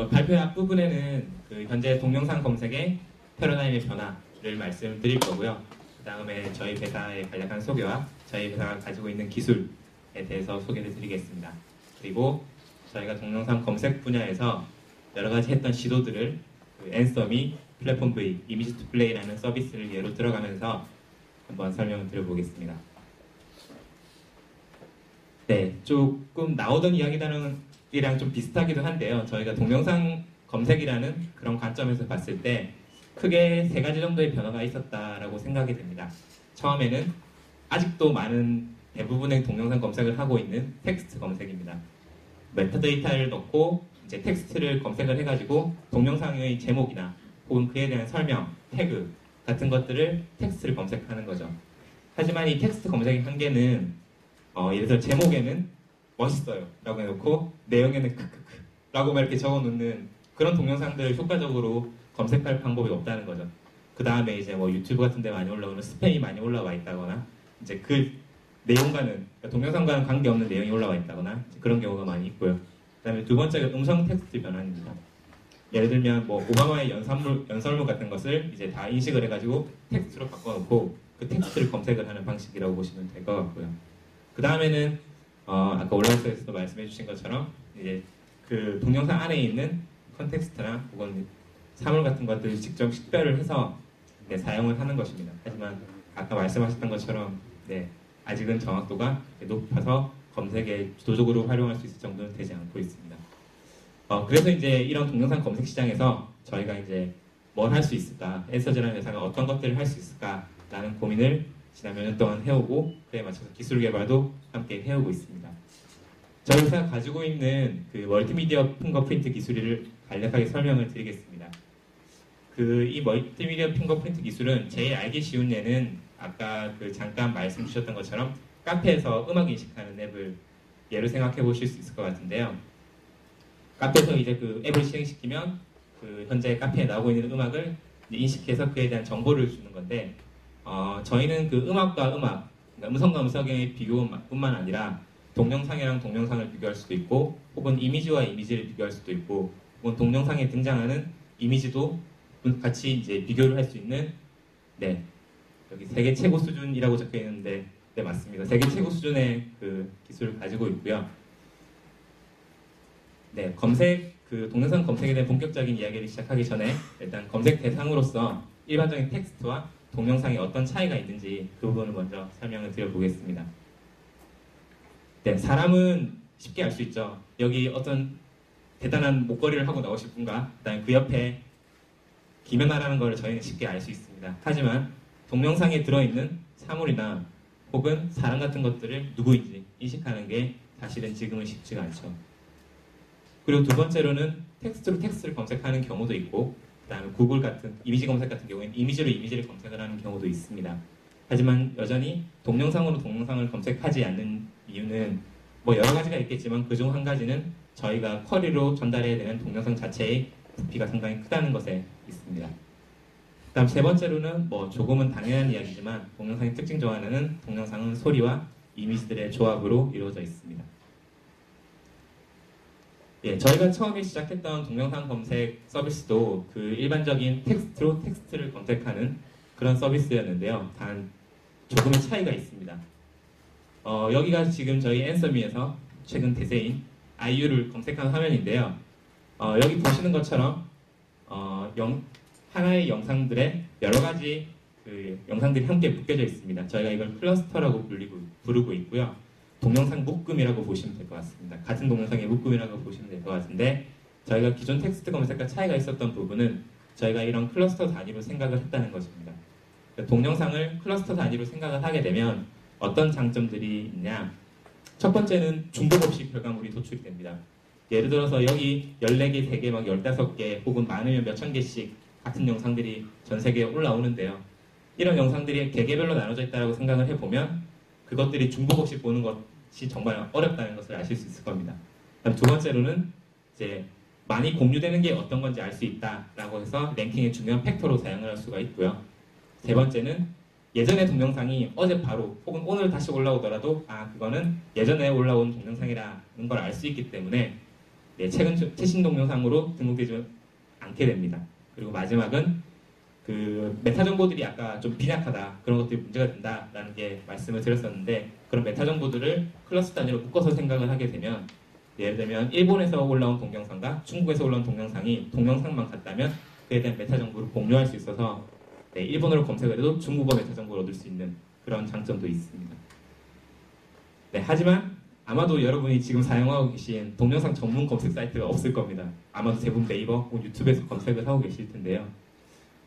발표의 앞부분에는 그 현재 동영상 검색의 패러다임의 변화를 말씀드릴 거고요. 그 다음에 저희 회사의 간략한 소개와 저희 회사가 가지고 있는 기술에 대해서 소개를 드리겠습니다. 그리고 저희가 동영상 검색 분야에서 여러 가지 했던 시도들을 그 앤서미, 플랫폼 V, 이미지 투 플레이라는 서비스를 예로 들어가면서 한번 설명을 드려보겠습니다. 네, 조금 나오던 이야기랑 좀 비슷하기도 한데요. 저희가 동영상 검색이라는 그런 관점에서 봤을 때 크게 세 가지 정도의 변화가 있었다라고 생각이 됩니다. 처음에는 아직도 많은 대부분의 동영상 검색을 하고 있는 텍스트 검색입니다. 메타데이터를 넣고 이제 텍스트를 검색을 해가지고 동영상의 제목이나 혹은 그에 대한 설명, 태그 같은 것들을 텍스트를 검색하는 거죠. 하지만 이 텍스트 검색의 한계는 예를 들어 제목에는 멋있어요 라고 해놓고 내용에는 크크크 라고 이렇게 적어놓는 그런 동영상들을 효과적으로 검색할 방법이 없다는 거죠. 그 다음에 이제 뭐 유튜브 같은 데 많이 올라오는 스팸이 많이 올라와 있다거나 이제 그 내용과는 그러니까 동영상과는 관계없는 내용이 올라와 있다거나 그런 경우가 많이 있고요. 그 다음에 두 번째가 음성 텍스트 변환입니다. 예를 들면 뭐 오바마의 연설문 같은 것을 이제 다 인식을 해가지고 텍스트로 바꿔놓고 그 텍스트를 검색을 하는 방식이라고 보시면 될 것 같고요. 그 다음에는 아까 온라인에서도 말씀해 주신 것처럼 이제 그 동영상 안에 있는 컨텍스트나 혹은 사물 같은 것들을 직접 식별을 해서 사용을 하는 것입니다. 하지만 아까 말씀하셨던 것처럼 아직은 정확도가 높아서 검색에 주도적으로 활용할 수 있을 정도는 되지 않고 있습니다. 그래서 이제 이런 동영상 검색 시장에서 저희가 이제 뭘 할 수 있을까, 앤서즈라는 회사가 어떤 것들을 할 수 있을까라는 고민을 지난 몇 년 동안 해오고 그에 맞춰서 기술 개발도 함께 해오고 있습니다. 저희 회사가 가지고 있는 그 멀티미디어 핑거프린트 기술을 간략하게 설명을 드리겠습니다. 이 멀티미디어 핑거프린트 기술은 제일 알기 쉬운 예는 아까 잠깐 말씀 주셨던 것처럼 카페에서 음악 인식하는 앱을 예로 생각해 보실 수 있을 것 같은데요. 카페에서 이제 그 앱을 실행시키면 현재 카페에 나오고 있는 음악을 인식해서 그에 대한 정보를 주는 건데 저희는 그 음악과 음악, 그러니까 음성과 음성의 비교뿐만 아니라 동영상이랑 동영상을 비교할 수도 있고 혹은 이미지와 이미지를 비교할 수도 있고 혹은 동영상에 등장하는 이미지도 같이 이제 비교를 할 수 있는 여기 세계 최고 수준이라고 적혀 있는데 맞습니다. 세계 최고 수준의 그 기술을 가지고 있고요. 동영상 검색에 대한 본격적인 이야기를 시작하기 전에 일단 검색 대상으로서 일반적인 텍스트와 동영상에 어떤 차이가 있는지 그 부분을 먼저 설명을 드려보겠습니다. 사람은 쉽게 알 수 있죠. 여기 어떤 대단한 목걸이를 하고 나오실 분과 그다음에 그 옆에 김연아라는 걸 저희는 쉽게 알 수 있습니다. 하지만 동영상에 들어있는 사물이나 혹은 사람 같은 것들을 누구인지 인식하는 게 사실은 지금은 쉽지가 않죠. 그리고 두 번째로는 텍스트로 텍스트를 검색하는 경우도 있고 그 다음에 구글 같은 이미지 검색 같은 경우에는 이미지로 이미지를 검색을 하는 경우도 있습니다. 하지만 여전히 동영상으로 동영상을 검색하지 않는 이유는 뭐 여러 가지가 있겠지만 그중 한 가지는 저희가 쿼리로 전달해야 되는 동영상 자체의 부피가 상당히 크다는 것에 있습니다. 그 다음 세 번째로는 뭐 조금은 당연한 이야기지만 동영상의 특징 중 하나는 동영상은 소리와 이미지들의 조합으로 이루어져 있습니다. 저희가 처음에 시작했던 동영상 검색 서비스도 그 일반적인 텍스트로 텍스트를 검색하는 그런 서비스였는데요. 단 조금의 차이가 있습니다. 여기가 지금 저희 앤서미에서 최근 대세인 아이유를 검색한 화면인데요. 여기 보시는 것처럼 하나의 영상들에 여러 가지 그 영상들이 함께 묶여져 있습니다. 저희가 이걸 클러스터라고 부르고 있고요. 동영상 묶음이라고 보시면 될 것 같습니다. 같은 동영상의 묶음이라고 보시면 될 것 같은데 저희가 기존 텍스트 검색과 차이가 있었던 부분은 저희가 이런 클러스터 단위로 생각을 했다는 것입니다. 동영상을 클러스터 단위로 생각을 하게 되면 어떤 장점들이 있냐? 첫 번째는 중복 없이 결과물이 도출이 됩니다. 예를 들어서 여기 14개, 3개, 막 15개 혹은 많으면 몇천 개씩 같은 영상들이 전 세계에 올라오는데요. 이런 영상들이 개개별로 나눠져 있다고 생각을 해보면 그것들이 중복 없이 보는 것이 정말 어렵다는 것을 아실 수 있을 겁니다. 그다음 두 번째로는 이제 많이 공유되는 게 어떤 건지 알 수 있다라고 해서 랭킹의 중요한 팩터로 사용을 할 수가 있고요. 세 번째는 예전의 동영상이 어제 바로 혹은 오늘 다시 올라오더라도 그거는 예전에 올라온 동영상이라는 걸 알 수 있기 때문에 네, 최신 동영상으로 등록되지 않게 됩니다. 그리고 마지막은 그 메타 정보들이 아까 좀 빈약하다, 그런 것들이 문제가 된다라는 게 말씀을 드렸었는데, 그런 메타 정보들을 클러스 단위로 묶어서 생각을 하게 되면, 예를 들면 일본에서 올라온 동영상과 중국에서 올라온 동영상이 동영상만 같다면 그에 대한 메타 정보를 공유할 수 있어서, 네, 일본어로 검색을 해도 중국어 메타 정보를 얻을 수 있는 그런 장점도 있습니다. 네, 하지만 아마도 여러분이 지금 사용하고 계신 동영상 전문 검색 사이트가 없을 겁니다. 아마도 대부분 네이버 혹은 유튜브에서 검색을 하고 계실 텐데요.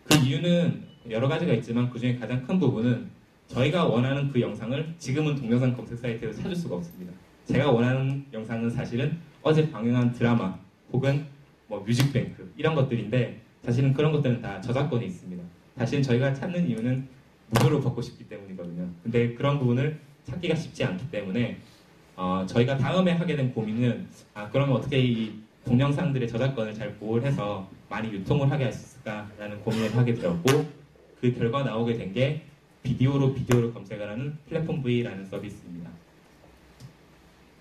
그 이유는 여러 가지가 있지만 그 중에 가장 큰 부분은 저희가 원하는 그 영상을 지금은 동영상 검색 사이트에서 찾을 수가 없습니다. 제가 원하는 영상은 사실은 어제 방영한 드라마 혹은 뭐 뮤직뱅크 이런 것들인데, 사실은 그런 것들은 다 저작권이 있습니다. 사실 저희가 찾는 이유는 무료로 받고 싶기 때문이거든요. 근데 그런 부분을 찾기가 쉽지 않기 때문에 저희가 다음에 하게 된 고민은, 그러면 어떻게 이 동영상들의 저작권을 잘 보호를 해서 많이 유통을 하게 할 수 있을까라는 고민을 하게 되었고, 그 결과 나오게 된 게 비디오로 검색을 하는 플랫폼 V라는 서비스입니다.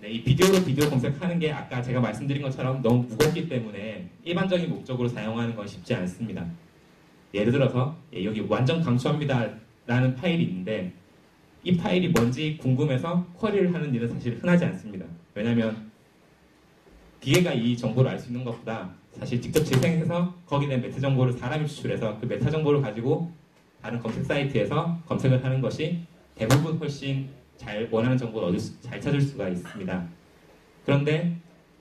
네, 이 비디오로 비디오 검색하는 게 아까 제가 말씀드린 것처럼 너무 무겁기 때문에 일반적인 목적으로 사용하는 건 쉽지 않습니다. 예를 들어서 여기 완전 강추합니다 라는 파일이 있는데, 이 파일이 뭔지 궁금해서 쿼리를 하는 일은 사실 흔하지 않습니다. 왜냐하면 기계가 이 정보를 알 수 있는 것보다 사실 직접 재생해서 거기에 대한 메타 정보를 사람이 추출해서 그 메타 정보를 가지고 다른 검색 사이트에서 검색을 하는 것이 대부분 훨씬 잘 원하는 정보를 잘 찾을 수가 있습니다. 그런데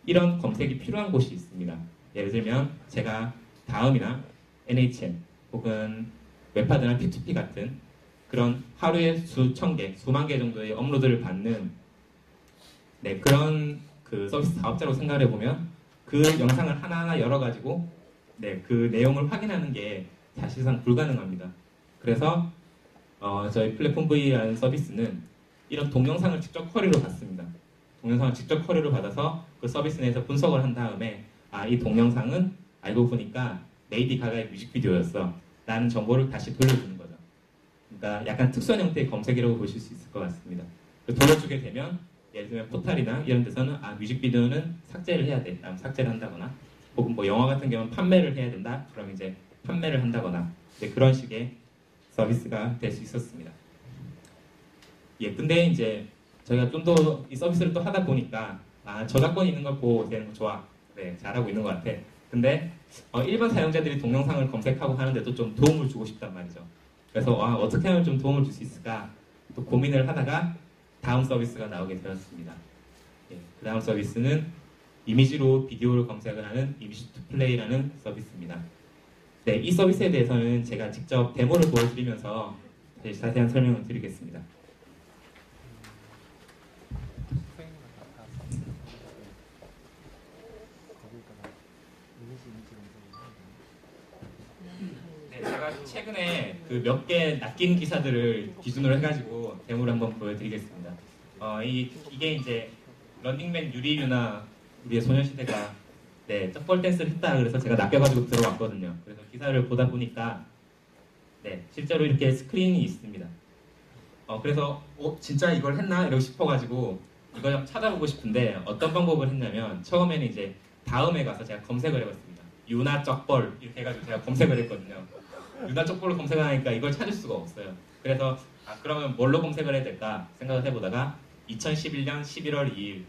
이런 검색이 필요한 곳이 있습니다. 예를 들면 제가 다음이나 NHN 혹은 웹하드나 P2P 같은 그런 하루에 수천 개, 수만 개 정도의 업로드를 받는, 네, 그런 그 서비스 사업자로 생각을 해보면 그 영상을 하나하나 열어가지고, 네, 그 내용을 확인하는 게 사실상 불가능합니다. 그래서 저희 플랫폼 V라는 서비스는 이런 동영상을 직접 쿼리로 받습니다. 동영상을 직접 쿼리로 받아서 그 서비스 내에서 분석을 한 다음에, 이 동영상은 알고 보니까 레이디 가가의 뮤직비디오였어 라는 정보를 다시 돌려주는 거죠. 그러니까 약간 특수한 형태의 검색이라고 보실 수 있을 것 같습니다. 돌려주게 되면 예를 들면 포탈이나 이런 데서는 뮤직비디오는 삭제를 해야 돼, 그럼 삭제를 한다거나, 혹은 뭐 영화 같은 경우는 판매를 해야 된다, 그럼 이제 판매를 한다거나, 그런 식의 서비스가 될 수 있었습니다. 근데 이제 저희가 좀 더 이 서비스를 또 하다 보니까 저작권 있는 걸 보고 되는 거 좋아, 네, 잘하고 있는 것 같아. 근데 일반 사용자들이 동영상을 검색하고 하는데도 좀 도움을 주고 싶단 말이죠. 그래서 어떻게 하면 좀 도움을 줄 수 있을까 또 고민을 하다가 다음 서비스가 나오게 되었습니다. 그 다음 서비스는 이미지로 비디오를 검색을 하는 이미지 투 플레이라는 서비스입니다. 네, 이 서비스에 대해서는 제가 직접 데모를 보여드리면서 자세한 설명을 드리겠습니다. 네, 제가 최근에 그 몇 개 낚인 기사들을 기준으로 해가지고 데모를 한번 보여드리겠습니다. 이게 이제 런닝맨 유리유나 우리의 소녀시대가 쩍벌 댄스를 했다 그래서 제가 낚여가지고 들어왔거든요. 그래서 기사를 보다 보니까 실제로 이렇게 스크린이 있습니다. 그래서 진짜 이걸 했나 이러고 싶어가지고 이걸 찾아보고 싶은데 어떤 방법을 했냐면, 처음에는 이제 다음에 가서 제가 검색을 해봤습니다. 유나 쩍벌 이렇게 해가지고 제가 검색을 했거든요. 유나 쩍벌로 검색을 하니까 이걸 찾을 수가 없어요. 그래서 그러면 뭘로 검색을 해야 될까 생각을 해보다가 2011년 11월 2일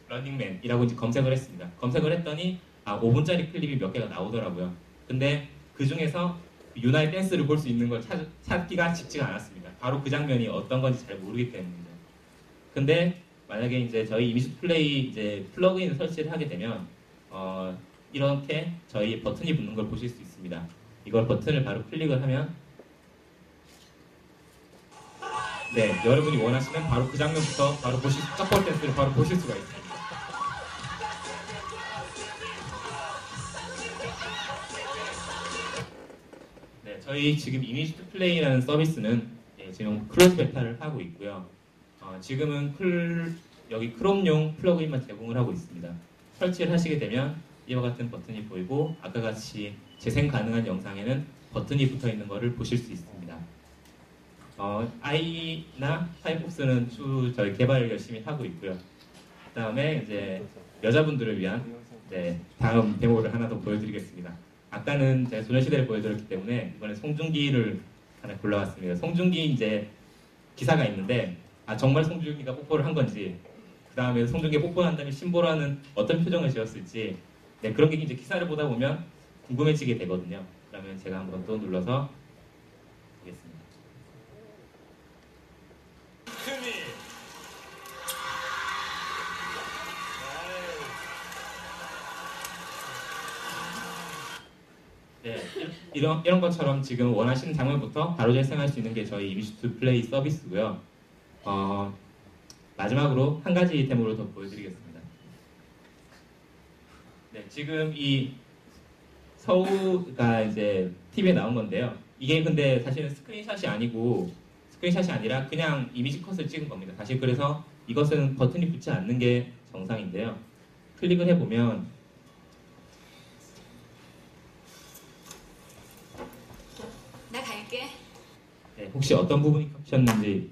런닝맨이라고 이제 검색을 했습니다. 검색을 했더니 5분짜리 클립이 몇 개가 나오더라고요. 근데 그 중에서 유나의 댄스를 볼 수 있는 걸 찾기가 쉽지가 않았습니다. 바로 그 장면이 어떤 건지 잘 모르기 때문이죠. 근데 만약에 이제 저희 이미지 플레이 이제 플러그인을 설치를 하게 되면 이렇게 저희 버튼이 붙는 걸 보실 수 있습니다. 이걸 버튼을 바로 클릭을 하면 여러분이 원하시면 바로 그 장면부터 바로 쩍벌 댄스를 바로 보실 수가 있습니다. 저희 지금 이미지 투 플레이라는 서비스는 지금 클로즈 베타를 하고 있고요. 지금은 여기 크롬용 플러그인만 제공을 하고 있습니다. 설치를 하시게 되면 이와 같은 버튼이 보이고, 아까 같이 재생 가능한 영상에는 버튼이 붙어 있는 것을 보실 수 있습니다. 아이나 파이어폭스는 저희 개발을 열심히 하고 있고요. 그 다음에 이제 여자분들을 위한 네, 다음 데모를 하나 더 보여드리겠습니다. 아까는 제가 소녀시대를 보여드렸기 때문에 이번에 송중기를 하나 골라왔습니다. 송중기 이제 기사가 있는데 정말 송중기가 뽀뽀를 한 건지 그 다음에 송중기 뽀뽀한 다음에 신보라는 어떤 표정을 지었을지 네, 그런 게 이제 기사를 보다 보면 궁금해지게 되거든요. 그러면 제가 한번 또 눌러서 보겠습니다. 네, 이런 것처럼 지금 원하시는 장면부터 바로 재생할 수 있는 게 저희 이미지 투 플레이 서비스고요. 마지막으로 한 가지 데모를 더 보여드리겠습니다. 네, 지금 이 서우가 이제 TV에 나온 건데요. 이게 근데 사실은 스크린샷이 아니라 그냥 이미지 컷을 찍은 겁니다. 사실 그래서 이것은 버튼이 붙지 않는 게 정상인데요. 클릭을 해보면 나 갈게. 네, 혹시 어떤 부분이 겹쳤는지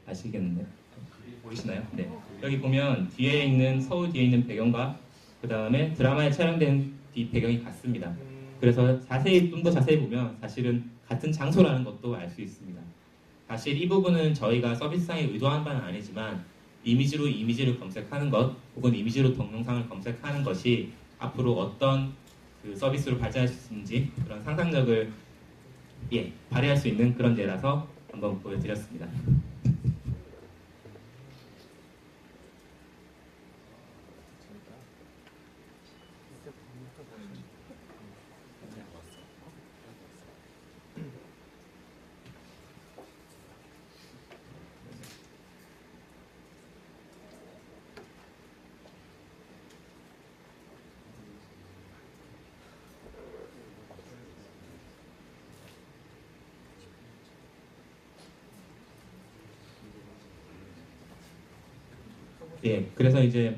아시겠나요? 보이시나요? 네. 여기 보면 서울 뒤에 있는 배경과 그 다음에 드라마에 촬영된 뒤 배경이 같습니다. 그래서 좀 더 자세히 보면 사실은 같은 장소라는 것도 알 수 있습니다. 사실 이 부분은 저희가 서비스상에 의도한 바는 아니지만 이미지로 이미지를 검색하는 것 혹은 이미지로 동영상을 검색하는 것이 앞으로 어떤 그 서비스로 발전할 수 있는지 그런 상상력을 발휘할 수 있는 그런 예라서 한번 보여드렸습니다. 예, 그래서 이제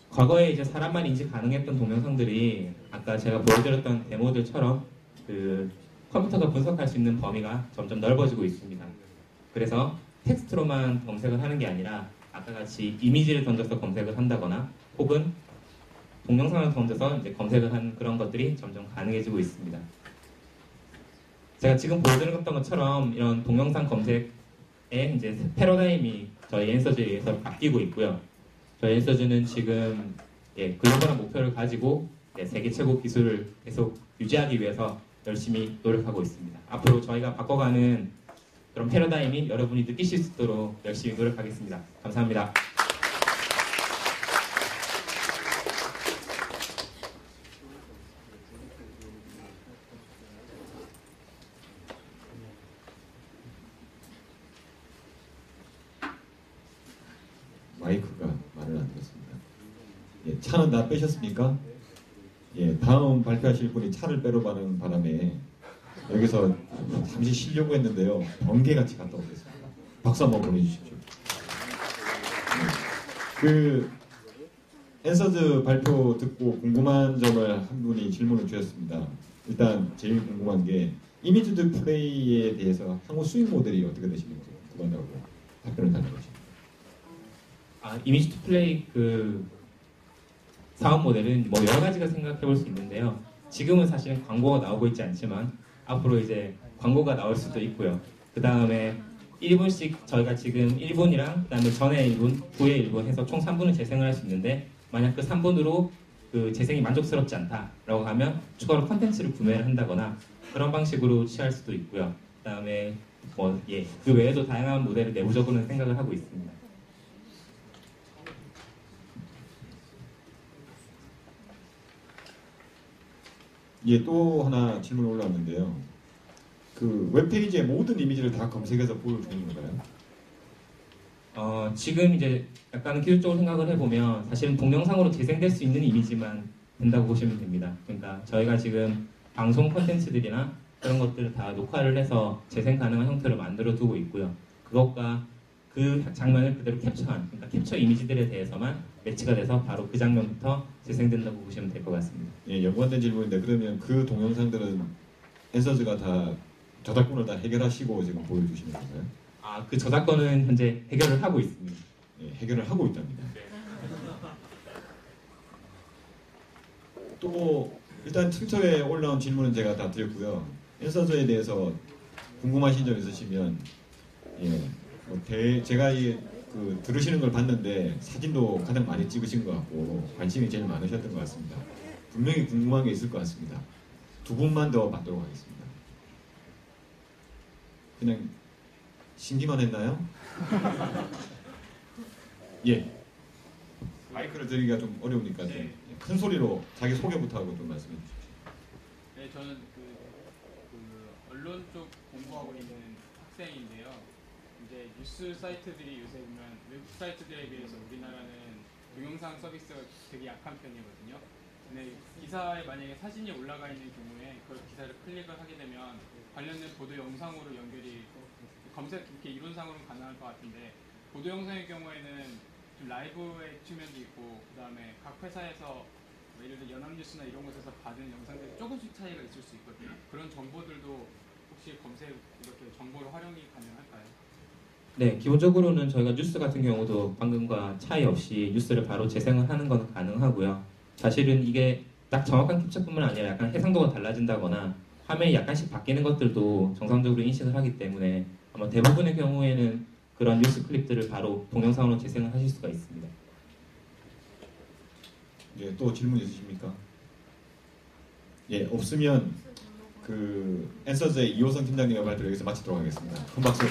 과거에 이제 사람만 인지 가능했던 동영상들이 아까 제가 보여드렸던 데모들처럼 그 컴퓨터가 분석할 수 있는 범위가 점점 넓어지고 있습니다. 그래서 텍스트로만 검색을 하는 게 아니라 아까 같이 이미지를 던져서 검색을 한다거나 혹은 동영상을 던져서 이제 검색을 하는 그런 것들이 점점 가능해지고 있습니다. 제가 지금 보여드렸던 것처럼 이런 동영상 검색의 이제 패러다임이 저희 엔서즈에 의해서 바뀌고 있고요. 저희 엔서즈는 지금 글로벌한 목표를 가지고 세계 최고 기술을 계속 유지하기 위해서 열심히 노력하고 있습니다. 앞으로 저희가 바꿔가는 그런 패러다임이 여러분이 느끼실 수 있도록 열심히 노력하겠습니다. 감사합니다. 마이크가 말을 안 들었습니다. 예, 차는 다 빼셨습니까? 예, 다음 발표하실 분이 차를 빼러 가는 바람에 여기서 잠시 쉬려고 했는데요. 번개같이 갔다 오겠습니다. 박수 한번 보내주십시오. 그 엔서즈 발표 듣고 궁금한 점을 한 분이 질문을 주셨습니다. 일단 제일 궁금한 게 이미지 투 플레이에 대해서 향후 수익 모델이 어떻게 되시는지 궁금하다고 답변을 달라고 하십니다. 이미지 투 플레이 그 사업 모델은 뭐 여러 가지가 생각해 볼 수 있는데요. 지금은 사실은 광고가 나오고 있지 않지만 앞으로 이제 광고가 나올 수도 있고요. 그 다음에 1분씩 저희가 지금 1분이랑 그 다음에 전에 1분, 후에 1분 해서 총 3분을 재생을 할 수 있는데 만약 그 3분으로 그 재생이 만족스럽지 않다라고 하면 추가로 컨텐츠를 구매를 한다거나 그런 방식으로 취할 수도 있고요. 그 다음에 그 외에도 다양한 모델을 내부적으로는 생각을 하고 있습니다. 예, 또 하나 질문이 올라왔는데요. 그 웹페이지의 모든 이미지를 다 검색해서 보여주는 건가요? 지금 이제 약간 기술적으로 생각을 해보면 사실은 동영상으로 재생될 수 있는 이미지만 된다고 보시면 됩니다. 그러니까 저희가 지금 방송 콘텐츠들이나 그런 것들을 다 녹화를 해서 재생 가능한 형태로 만들어 두고 있고요. 그것과 그 장면을 그대로 캡처한, 그러니까 캡처 이미지들에 대해서만 매치가 돼서 바로 그 장면부터 재생된다고 보시면 될 것 같습니다. 예, 연관된 질문인데 그러면 그 동영상들은 엔서즈가 다 저작권을 다 해결하시고 지금 보여주시는 건가요? 그 저작권은 현재 해결을 하고 있습니다. 예, 해결을 하고 있답니다. 또 일단 트위터에 올라온 질문은 제가 다 드렸고요. 앤서저에 대해서 궁금하신 점 있으시면 제가 들으시는 걸 봤는데 사진도 가장 많이 찍으신 것 같고 관심이 제일 많으셨던 것 같습니다. 분명히 궁금한 게 있을 것 같습니다. 두 분만 더 받도록 하겠습니다. 그냥 신기만 했나요? 예. 마이크를 드리기가 좀 어려우니까 좀 큰 소리로 자기 소개부터 하고 좀 말씀해 주십시오. 네, 저는 언론 쪽 공부하고 있는 학생인데요. 이제 뉴스 사이트들이 요새 보면 외국 사이트들에 비해서 우리나라는 동영상 서비스가 되게 약한 편이거든요. 근데 기사에 만약에 사진이 올라가 있는 경우에 그 기사를 클릭을 하게 되면 관련된 보도 영상으로 연결이 검색 이렇게 이론상으로는 가능할 것 같은데 보도 영상의 경우에는 좀 라이브의 측면도 있고 그 다음에 각 회사에서 예를 들어 연합뉴스나 이런 곳에서 받은 영상들이 조금씩 차이가 있을 수 있거든요. 그런 정보들도 혹시 검색 이렇게 정보를 활용이 가능할까요? 네, 기본적으로는 저희가 뉴스 같은 경우도 방금과 차이 없이 뉴스를 바로 재생을 하는 건 가능하고요. 사실은 이게 딱 정확한 캡처뿐만 아니라 약간 해상도가 달라진다거나 화면이 약간씩 바뀌는 것들도 정상적으로 인식을 하기 때문에 아마 대부분의 경우에는 그런 뉴스 클립들을 바로 동영상으로 재생을 하실 수가 있습니다. 예, 또 질문 있으십니까? 예, 없으면 앤서즈의 이호성 팀장님의 발표를 여기서 마치도록 하겠습니다. 큰 박수.